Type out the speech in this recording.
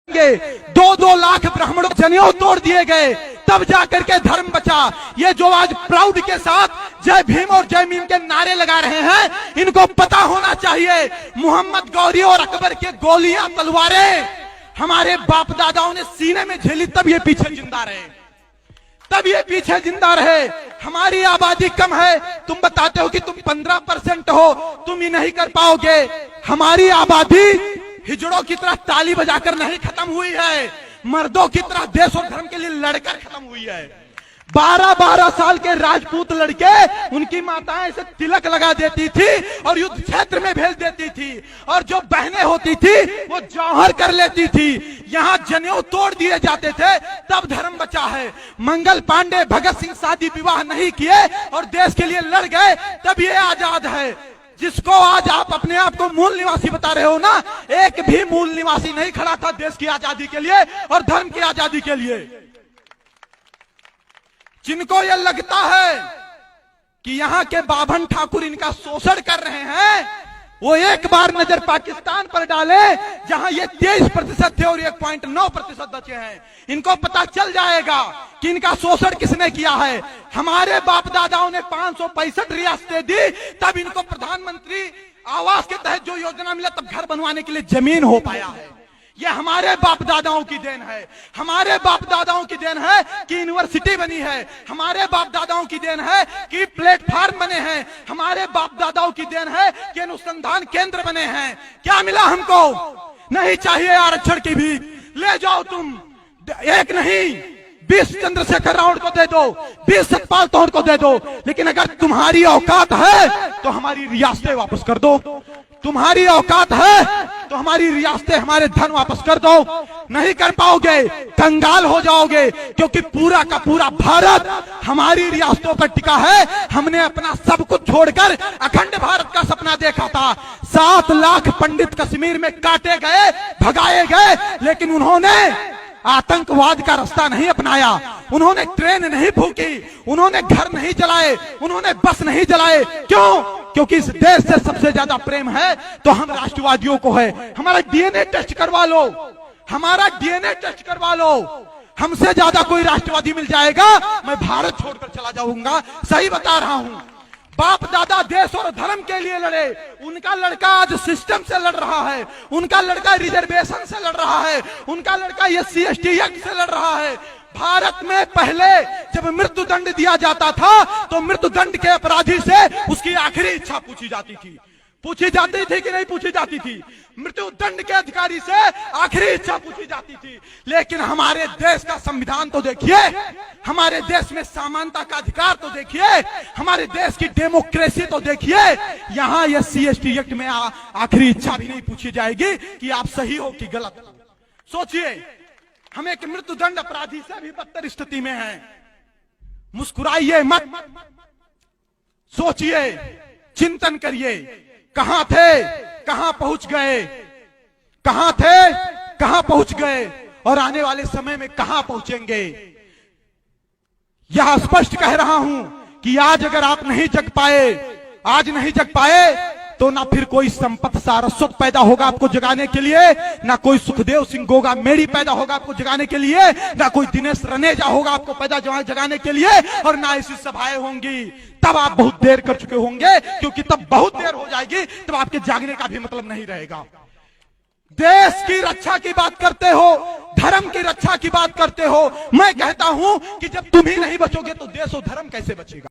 2-2 लाख ब्राह्मणों जनेऊ तोड़ दिए गए, तब जाकर के धर्म बचा। ये जो आज प्राउड के साथ जय भीम और जय मीम के नारे लगा रहे हैं, इनको पता होना चाहिए मोहम्मद गौरी और अकबर के गोलियां तलवारें हमारे बाप दादाओं ने सीने में झेली, तब ये पीछे जिंदा रहे, तब ये पीछे जिंदा रहे। हमारी आबादी कम है, तुम बताते हो कि तुम 15% हो, तुम ही नहीं कर पाओगे। हमारी आबादी हिजड़ों की तरह ताली बजाकर नहीं खत्म हुई है, मर्दों की तरह देश और धर्म के लिए लड़कर खत्म हुई है। 12-12 साल के राजपूत लड़के, उनकी माताएं इसे तिलक लगा देती थी और युद्ध क्षेत्र में भेज देती थी, और जो बहनें होती थी वो जौहर कर लेती थी। यहाँ जनेऊ तोड़ दिए जाते थे, तब धर्म बचा है। मंगल पांडे, भगत सिंह शादी विवाह नहीं किए और देश के लिए लड़ गए, तब ये आजाद है। जिसको आज आप अपने आप को मूल निवासी बता रहे हो ना, एक भी मूल निवासी नहीं खड़ा था देश की आजादी के लिए और धर्म की आजादी के लिए। जिनको यह लगता है कि यहाँ के बाभन ठाकुर इनका शोषण कर रहे हैं, वो एक बार नजर पाकिस्तान पर डाले, जहां ये 23% थे और 1.9% बचे हैं। इनको पता चल जाएगा कि इनका शोषण किसने किया है। हमारे बाप दादाओं ने 565 रियासतें दी, तब इनको प्रधानमंत्री आवास के तहत जो योजना मिला, तब घर बनवाने के लिए जमीन हो पाया है। ये हमारे बाप दादाओं की देन है, हमारे बाप दादाओं की देन है कि यूनिवर्सिटी बनी है, हमारे बाप दादाओं की देन है कि प्लेटफार्म बने हैं, हमारे बाप दादाओं की देन है कि अनुसंधान केंद्र बने हैं। क्या मिला हमको? नहीं चाहिए आरक्षण की भी, ले जाओ तुम, एक नहीं 20 चंद्रशेखर रावत को दे दो, 20 सतपाल तोहर को दे दो, लेकिन अगर तुम्हारी औकात है तो हमारी रियासतें वापस कर दो। तुम्हारी औकात है तो हमारी रियासतें, हमारे धन वापस कर दो। नहीं कर पाओगे, कंगाल हो जाओगे, क्योंकि पूरा का पूरा भारत हमारी रियासतों पर टिका है। हमने अपना सब कुछ छोड़कर अखंड भारत का सपना देखा था। 7 लाख पंडित कश्मीर में काटे गए, भगाए गए, लेकिन उन्होंने आतंकवाद का रास्ता नहीं अपनाया, उन्होंने ट्रेन नहीं फूकी, उन्होंने घर नहीं जलाए, उन्होंने बस नहीं जलाए। क्यों? क्योंकि इस देश से सबसे ज्यादा प्रेम है तो हम राष्ट्रवादियों को है। हमारा डीएनए टेस्ट करवा लो, हमारा डीएनए टेस्ट करवा लो, हमसे ज्यादा कोई राष्ट्रवादी मिल जाएगा, मैं भारत छोड़कर चला जाऊंगा। सही बता रहा हूं। बाप दादा देश और धर्म के लिए लड़े, उनका लड़का आज सिस्टम से लड़ रहा है, उनका लड़का रिजर्वेशन से लड़ रहा है, उनका लड़का SC ST एक्ट से लड़ रहा है। भारत में पहले जब मृत्यु दंड दिया जाता था तो मृत्यु दंड के अपराधी से उसकी आखिरी इच्छा पूछी जाती थी। पूछी जाती थी कि नहीं पूछी जाती थी? मृत्यु दंड के अधिकारी से आखिरी इच्छा पूछी जाती थी। लेकिन हमारे देश का संविधान तो देखिए, हमारे देश में समानता का अधिकार तो देखिए, हमारे देश की डेमोक्रेसी तो देखिए। यहाँ SC ST एक्ट में आखिरी इच्छा भी नहीं पूछी जाएगी कि आप सही हो कि गलत। सोचिए, हम एक मृत्यु दंड अपराधी से भी बदतर स्थिति में हैं। मुस्कुराइए मत, सोचिए, चिंतन करिए, कहां थे, कहां पहुंच गए, कहां थे, कहां पहुंच गए, और आने वाले समय में कहां पहुंचेंगे। यह स्पष्ट कह रहा हूं कि आज अगर आप नहीं जग पाए, आज नहीं जग पाए, तो ना फिर कोई संपत सारस्वत पैदा होगा आपको जगाने के लिए, ना कोई सुखदेव सिंह गोगा मेड़ी पैदा होगा आपको जगाने के लिए, ना कोई दिनेश रनेजा होगा आपको पैदा जगाने के लिए, और ना ऐसी सभाएं होंगी। तब आप बहुत देर कर चुके होंगे, क्योंकि तब बहुत देर हो जाएगी, तब आपके जागने का भी मतलब नहीं रहेगा। देश की रक्षा की बात करते हो, धर्म की रक्षा की बात करते हो। मैं कहता हूं कि जब तुम ही नहीं बचोगे तो देश और धर्म कैसे बचेगा।